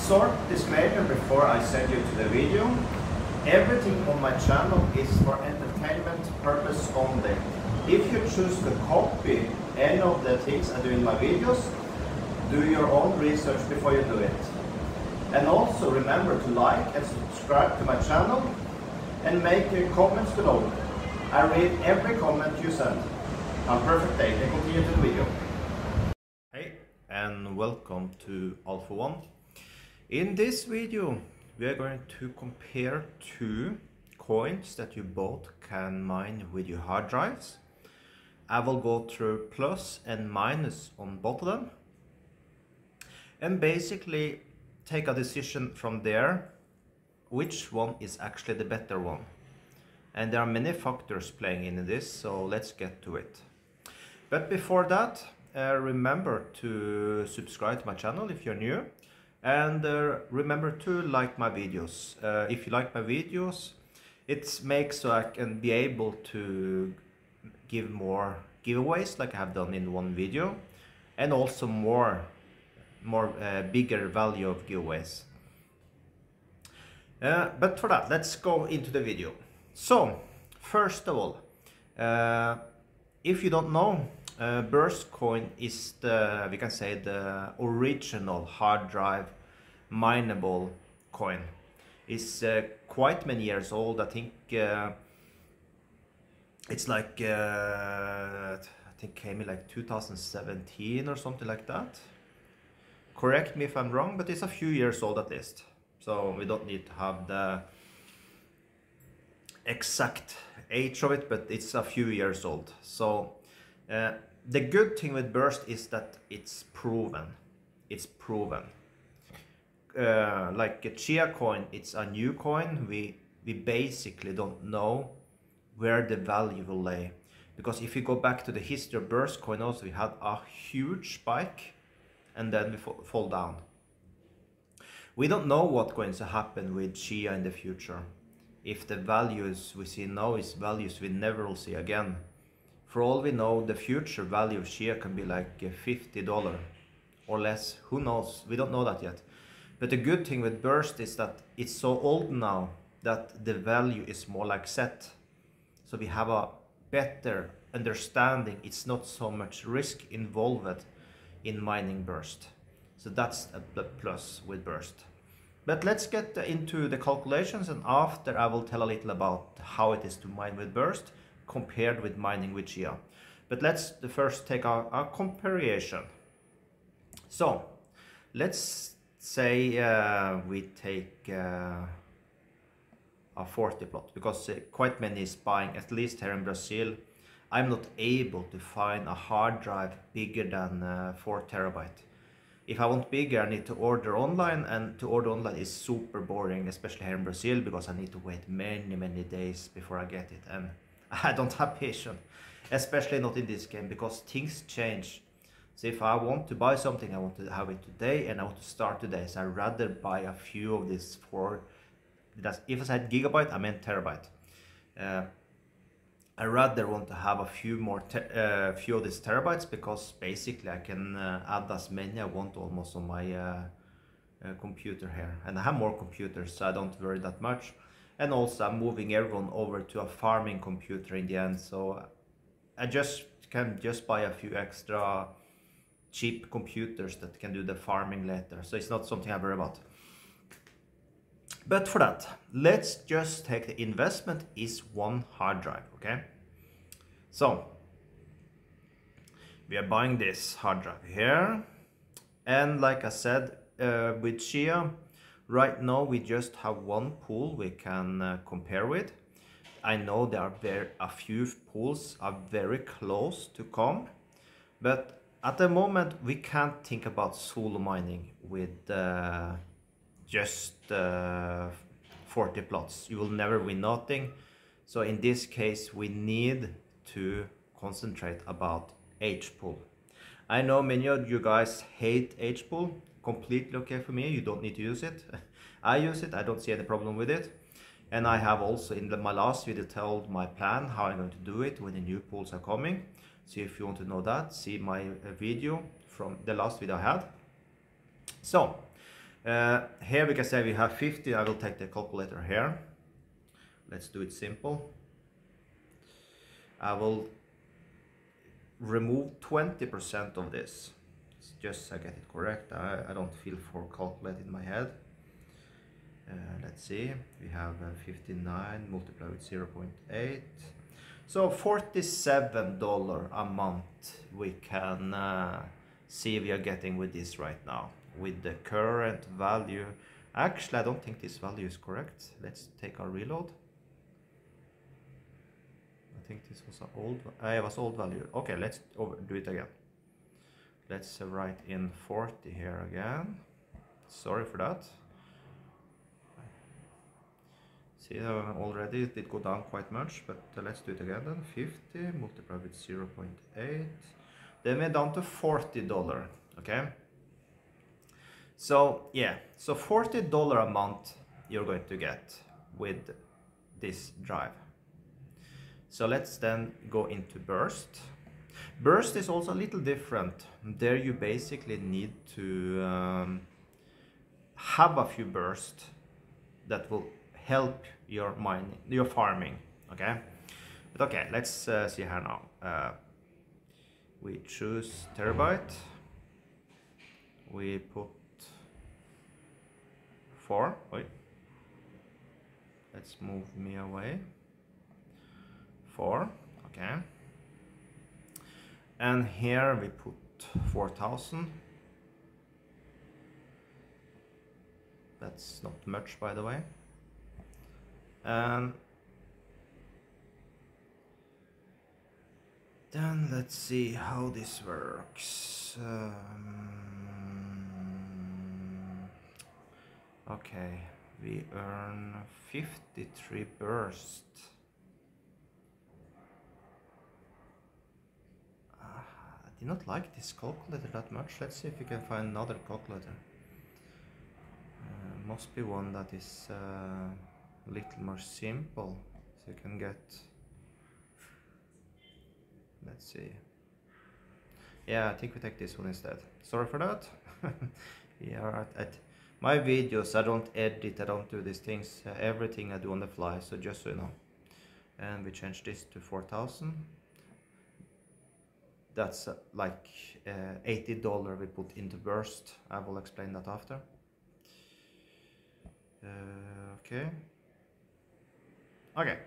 Short disclaimer before I send you to the video. Everything on my channel is for entertainment purpose only. If you choose to copy any of the things I do in my videos, do your own research before you do it. And also remember to like and subscribe to my channel and make comments below. I read every comment you send. Have a perfect day and continue to the video. Hey, and welcome to Alpha One. In this video, we are going to compare two coins that you both can mine with your hard drives. I will go through plus and minus on both of them and basically take a decision from there which one is actually the better one. And there are many factors playing in this, so let's get to it. But before that, remember to subscribe to my channel if you're new. And remember to like my videos. If you like my videos, it makes so I can be able to give more giveaways like I have done in one video, and also more bigger value of giveaways. But for that, let's go into the video. So first of all, if you don't know, Burst coin is the, we can say, the original hard drive mineable coin. It's quite many years old. I think it's like I think came in like 2017 or something like that. Correct me if I'm wrong, but it's a few years old at least. So we don't need to have the exact age of it, but it's a few years old. So the good thing with Burst is that it's proven. It's proven. Like a Chia coin, it's a new coin. We basically don't know where the value will lay, because if you go back to the history of Burst coin, also we had a huge spike and then we fall down. We don't know what's going to happen with Chia in the future. If the values we see now is values we never will see again. For all we know, the future value of Chia can be like $50 or less. Who knows? We don't know that yet. But the good thing with Burst is that it's so old now that the value is more like set. So we have a better understanding. It's not so much risk involved in mining Burst. So that's a plus with Burst. But let's get into the calculations, and after I will tell a little about how it is to mine with Burst compared with mining with Chia. But let's first take a comparison. So let's say we take a 40 plot, because quite many is buying, at least here in Brazil. I'm not able to find a hard drive bigger than 4 terabyte. If I want bigger, I need to order online, and to order online is super boring, especially here in Brazil, because I need to wait many days before I get it, and I don't have patience, especially not in this game, because things change. So if I want to buy something, I want to have it today, and I want to start today. So I'd rather buy a few of these if I said gigabyte, I meant terabyte. I rather want to have a few of these terabytes, because basically I can add as many I want almost on my computer here. And I have more computers, so I don't worry that much. And also I'm moving everyone over to a farming computer in the end, so I can just buy a few extra cheap computers that can do the farming later. So it's not something I worry about. But for that, let's just take the investment is one hard drive, okay? So we are buying this hard drive here, and like I said, with Chia, right now we just have one pool we can compare with. I know there are a few pools are very close to come, but at the moment we can't think about solo mining with just 40 plots. You will never win nothing. So in this case we need to concentrate about H-pool. I know many of you guys hate H-pool. Completely okay for me. You don't need to use it. I use it. I don't see any problem with it. And I have also in my last video told my plan how I'm going to do it when the new pools are coming. So if you want to know that, see my video from the last video I had. So Here we can say we have 50. I will take the calculator here. Let's do it simple. I will remove 20% of this. Just so I get it correct. I don't feel for calculating in my head. Let's see. We have 59 multiplied with 0.8. So $47 a month we can see we are getting with this right now. With the current value. Actually, I don't think this value is correct. Let's take our reload. I think this was an old, it was old value. Okay, let's do it again. Let's write in 40 here again. Sorry for that. See, already it did go down quite much, but let's do it again then. 50 multiplied with 0.8. Then we're down to $40, okay? So yeah, so $40 a month you're going to get with this drive. So let's then go into burst. Burst is also a little different. There you basically need to have a few bursts that will help your mining, your farming, okay? But okay, let's see here now. We choose terabyte. We put 4. Wait. Let's move me away. 4, okay. And here we put 4,000. That's not much, by the way. And then let's see how this works. Okay, we earn 53 burst. I did not like this calculator that much. Let's see if we can find another calculator. Must be one that is a little more simple, so you can get, let's see. Yeah, I think we take this one instead. Sorry for that. Yeah, at my videos, I don't edit, I don't do these things. Everything I do on the fly, so just so you know. And we change this to 4,000. That's like $80 we put into burst. I will explain that after. Okay. Okay.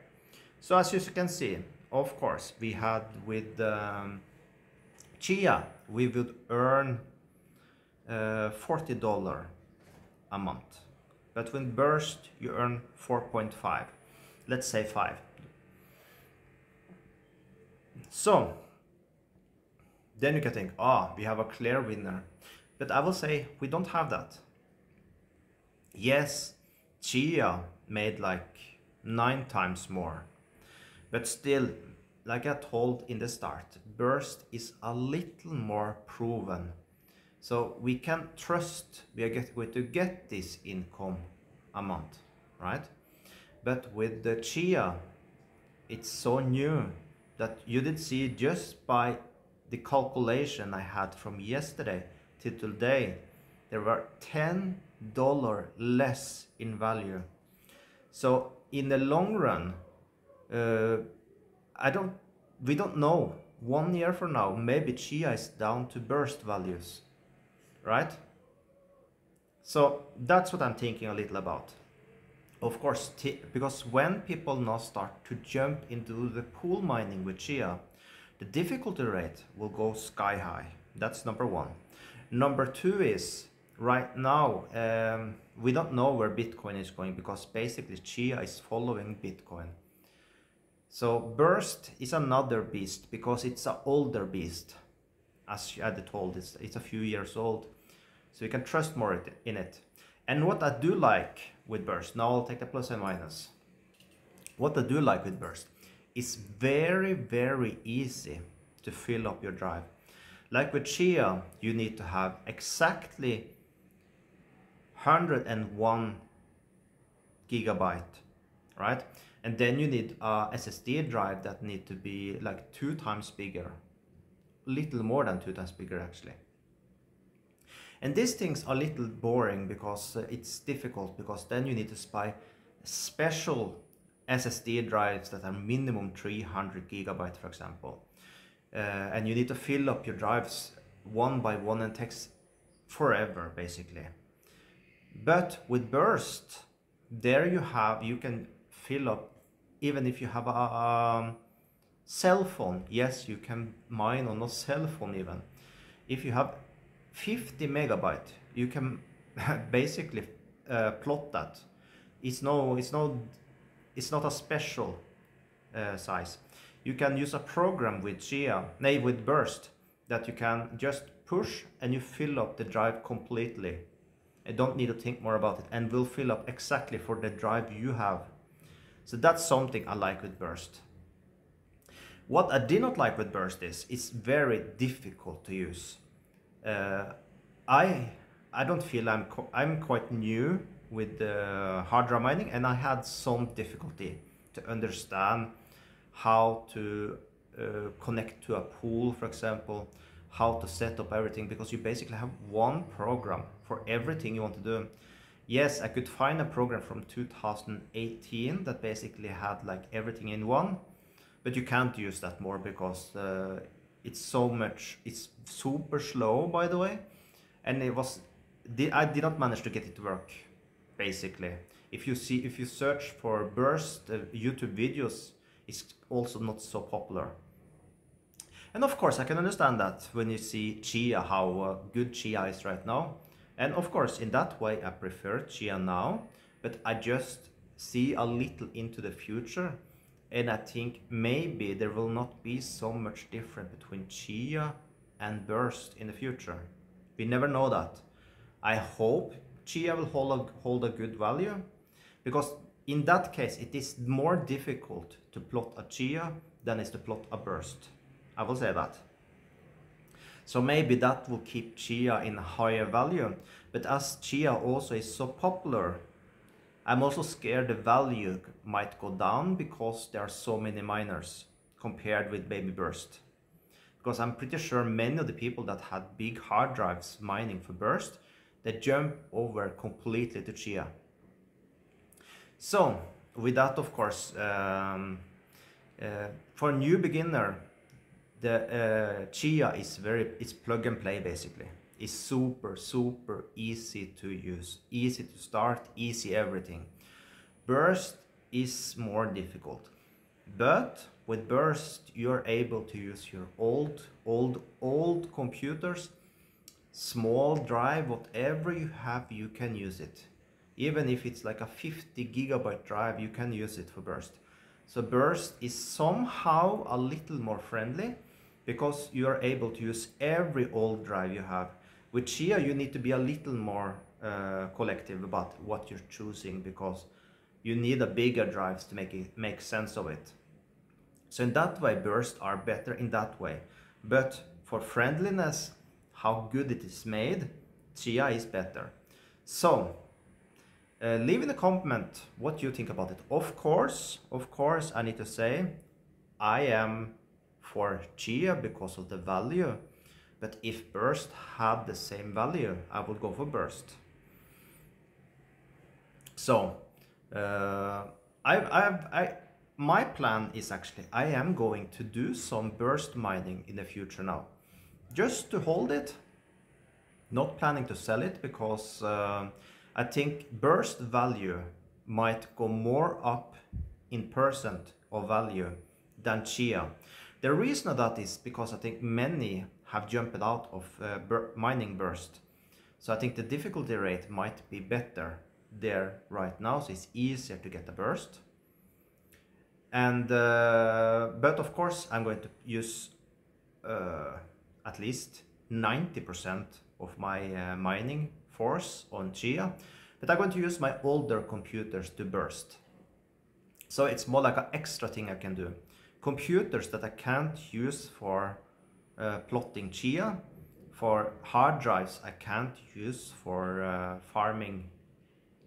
So as you can see, of course, we had with Chia, we would earn $40 a month. But with burst, you earn 4.5. Let's say 5. So then you can think, we have a clear winner. But I will say we don't have that. Yes, Chia made like 9 times more. But still, like I told in the start, burst is a little more proven. So we can trust we are going to get this income a month, right? But with the Chia, it's so new that you did see just by the calculation I had from yesterday till today, there were $10 less in value. So in the long run, we don't know. 1 year from now, maybe Chia is down to burst values, right? So that's what I'm thinking a little about. Of course, because when people now start to jump into the pool mining with Chia, the difficulty rate will go sky high. That's number 1. Number 2 is, right now, we don't know where Bitcoin is going because basically Chia is following Bitcoin. So burst is another beast because it's an older beast. As I had told, it's a few years old. So you can trust more in it. And what I do like with burst, now I'll take the plus and minus. What I do like with burst is very, very easy to fill up your drive. Like with Chia, you need to have exactly 101 gigabyte, right? And then you need a SSD drive that need to be like 2 times bigger, little more than 2 times bigger actually. And these things are a little boring because it's difficult, because then you need to buy special SSD drives that are minimum 300 gigabyte, for example. And you need to fill up your drives one by one, and takes forever basically. But with Burst, there you can fill up, even if you have a cell phone. Yes, you can mine on a cell phone even. If you have 50 megabyte, you can basically plot that. It's not a special size. You can use a program with with Burst, that you can just push and you fill up the drive completely. I don't need to think more about it, and will fill up exactly for the drive you have. So that's something I like with Burst. What I did not like with Burst is it's very difficult to use. I don't feel I'm quite new with hard drive mining, and I had some difficulty to understand how to connect to a pool, for example, how to set up everything, because you basically have one program for everything you want to do. Yes, I could find a program from 2018 that basically had like everything in one, but you can't use that more because it's super slow, by the way, and I did not manage to get it to work. Basically, if you search for Burst YouTube videos, it's also not so popular. And of course, I can understand that when you see Chia, how good Chia is right now. And of course, in that way, I prefer Chia now, but I just see a little into the future, and I think maybe there will not be so much difference between Chia and Burst in the future. We never know that. I hope Chia will hold a good value, because in that case, it is more difficult to plot a Chia than is to plot a Burst. I will say that. So maybe that will keep Chia in a higher value. But as Chia also is so popular, I'm also scared the value might go down because there are so many miners compared with Baby Burst. Because I'm pretty sure many of the people that had big hard drives mining for Burst, they jump over completely to Chia. So with that, of course, for a new beginner, the Chia it's plug and play basically. It's super easy to use, easy to start, easy everything. Burst is more difficult, but with Burst you're able to use your old computers, small drive, whatever you have, you can use it. Even if it's like a 50 gigabyte drive, you can use it for Burst. So Burst is somehow a little more friendly, because you are able to use every old drive you have. With Chia, you need to be a little more collective about what you're choosing, because you need a bigger drives to make sense of it. So in that way, Burst are better in that way. But for friendliness, how good it is made, Chia is better. So leave in a comment what you think about it. Of course, I need to say, I am for Chia because of the value, but if Burst had the same value, I would go for Burst. So my plan is actually, I am going to do some Burst mining in the future now, just to hold it, not planning to sell it, because I think Burst value might go more up in percent of value than Chia. The reason of that is because I think many have jumped out of mining Burst. So I think the difficulty rate might be better there right now, so it's easier to get a Burst. And but of course I'm going to use at least 90% of my mining force on Chia, but I'm going to use my older computers to Burst. So it's more like an extra thing I can do. Computers that I can't use for plotting Chia, for hard drives I can't use for farming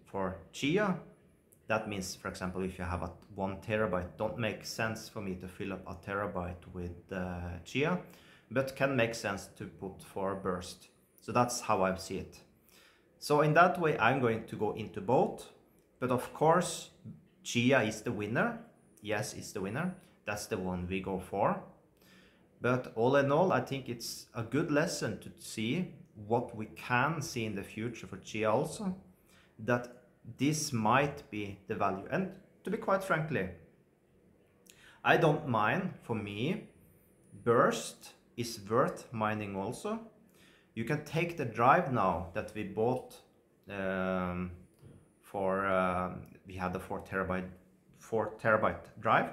for Chia. That means, for example, if you have a 1 terabyte, don't make sense for me to fill up a terabyte with Chia, but can make sense to put for Burst. So that's how I see it. So in that way, I'm going to go into both. But of course, Chia is the winner. Yes, it's the winner. That's the one we go for. But all in all, I think it's a good lesson to see what we can see in the future for Chia also. That this might be the value. And to be quite frankly, I don't mind. For me, burst is worth mining also. You can take the drive now that we bought we had the 4 terabyte drive.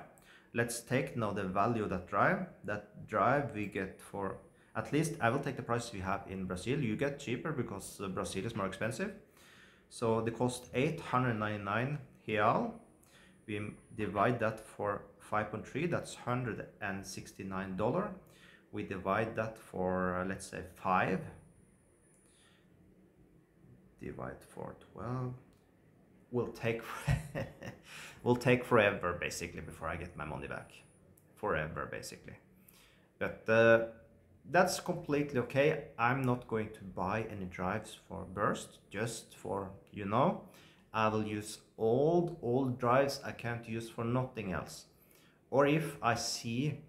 Let's take now the value of that drive. That drive we get for, at least I will take the price we have in Brazil. You get cheaper because Brazil is more expensive. So the cost 899 real. We divide that for 5.3, that's $169. We divide that for, let's say 5, divide for 12. Will take will take forever basically before I get my money back. Forever basically. But that's completely okay. I'm not going to buy any drives for burst, just for, you know, I will use old drives I can't use for nothing else. Or if I see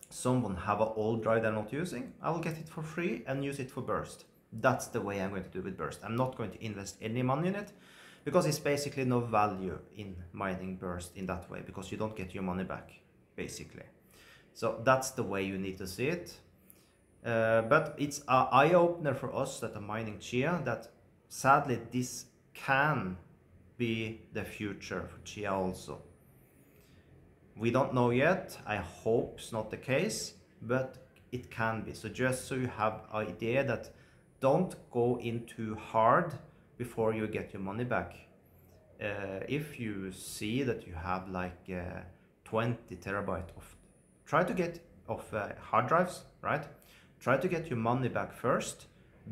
someone have an old drive they're not using, I will get it for free and use it for burst. That's the way I'm going to do with burst. I'm not going to invest any money in it, because it's basically no value in mining burst in that way, because you don't get your money back basically. So that's the way you need to see it. But it's an eye-opener for us that are mining Chia, that sadly this can be the future for Chia also. We don't know yet. I hope it's not the case, but it can be. So just so you have an idea that don't go in too hard before you get your money back. If you see that you have like 20 terabyte of, try to get of hard drives, right? Try to get your money back first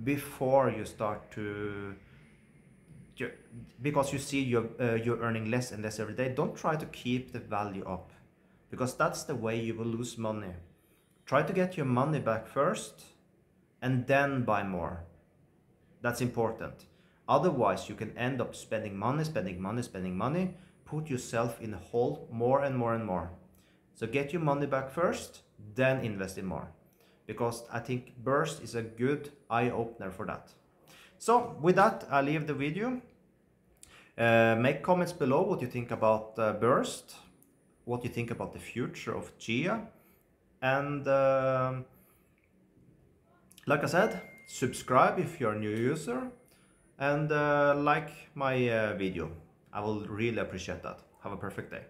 before you start to, because you see you're earning less and less every day. Don't try to keep the value up, because that's the way you will lose money. Try to get your money back first and then buy more. That's important. Otherwise, you can end up spending money, put yourself in a hole more and more and more. So get your money back first, then invest in more. Because I think burst is a good eye-opener for that. So with that, I leave the video. Make comments below what you think about burst, what you think about the future of Chia, and like I said, subscribe if you're a new user, and like my video. I will really appreciate that. Have a perfect day.